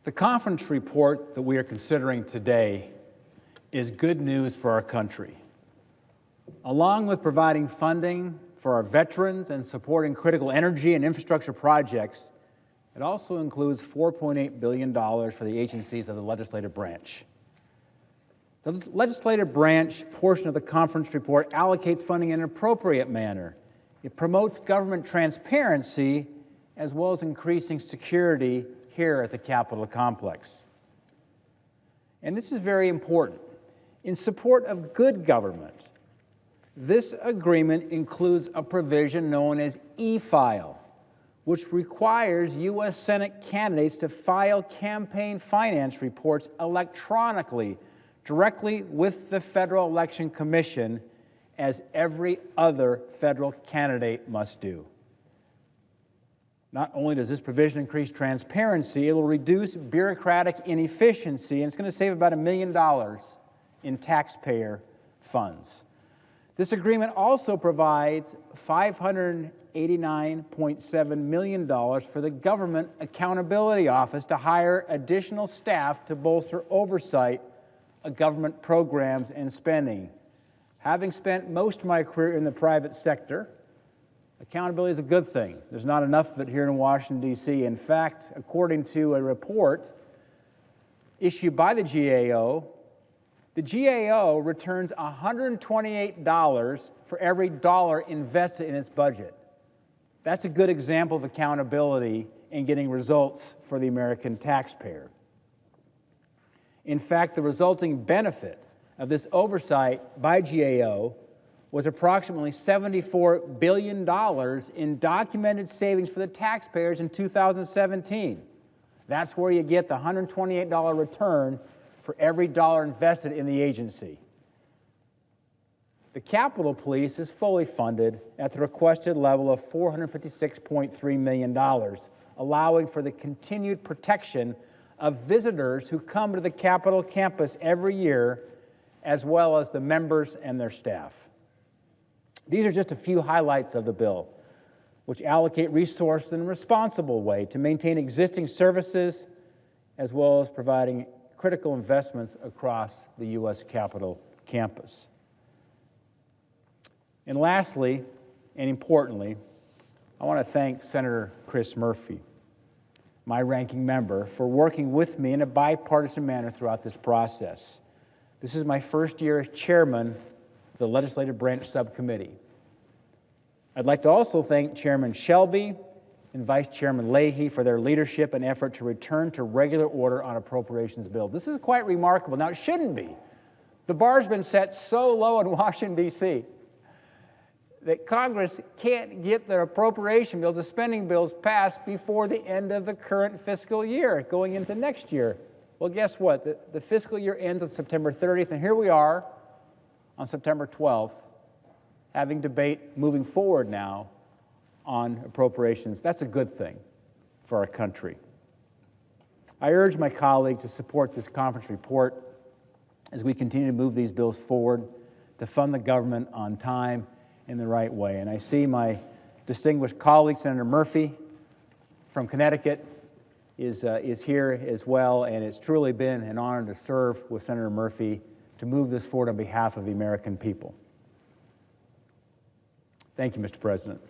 The conference report that we are considering today is good news for our country. Along with providing funding for our veterans and supporting critical energy and infrastructure projects, it also includes $4.8 billion for the agencies of the legislative branch. The legislative branch portion of the conference report allocates funding in an appropriate manner. It promotes government transparency as well as increasing security here at the Capitol complex. And this is very important. In support of good government, this agreement includes a provision known as e-file, which requires U.S. Senate candidates to file campaign finance reports electronically, directly with the Federal Election Commission, as every other federal candidate must do. Not only does this provision increase transparency, it will reduce bureaucratic inefficiency, and it's going to save about $1 million in taxpayer funds. This agreement also provides $589.7 million for the Government Accountability Office to hire additional staff to bolster oversight of government programs and spending. Having spent most of my career in the private sector, accountability is a good thing. There's not enough of it here in Washington, D.C. In fact, according to a report issued by the GAO returns $128 for every dollar invested in its budget. That's a good example of accountability in getting results for the American taxpayer. In fact, the resulting benefit of this oversight by GAO was approximately $74 billion in documented savings for the taxpayers in 2017. That's where you get the $128 return for every dollar invested in the agency. The Capitol Police is fully funded at the requested level of $456.3 million, allowing for the continued protection of visitors who come to the Capitol campus every year, as well as the members and their staff. These are just a few highlights of the bill, which allocate resources in a responsible way to maintain existing services, as well as providing critical investments across the U.S. Capitol campus. And lastly, and importantly, I want to thank Senator Chris Murphy, my ranking member, for working with me in a bipartisan manner throughout this process. This is my first year as chairman of the Legislative Branch Subcommittee. I'd like to also thank Chairman Shelby and Vice Chairman Leahy for their leadership and effort to return to regular order on appropriations bills. This is quite remarkable. Now, it shouldn't be. The bar's been set so low in Washington, D.C., that Congress can't get their appropriation bills, the spending bills, passed before the end of the current fiscal year, going into next year. Well, guess what? The fiscal year ends on September 30th, and here we are on September 12th, having debate moving forward now on appropriations. That's a good thing for our country. I urge my colleagues to support this conference report as we continue to move these bills forward to fund the government on time in the right way. And I see my distinguished colleague, Senator Murphy from Connecticut, is here as well, and it's truly been an honor to serve with Senator Murphy to move this forward on behalf of the American people. Thank you, Mr. President.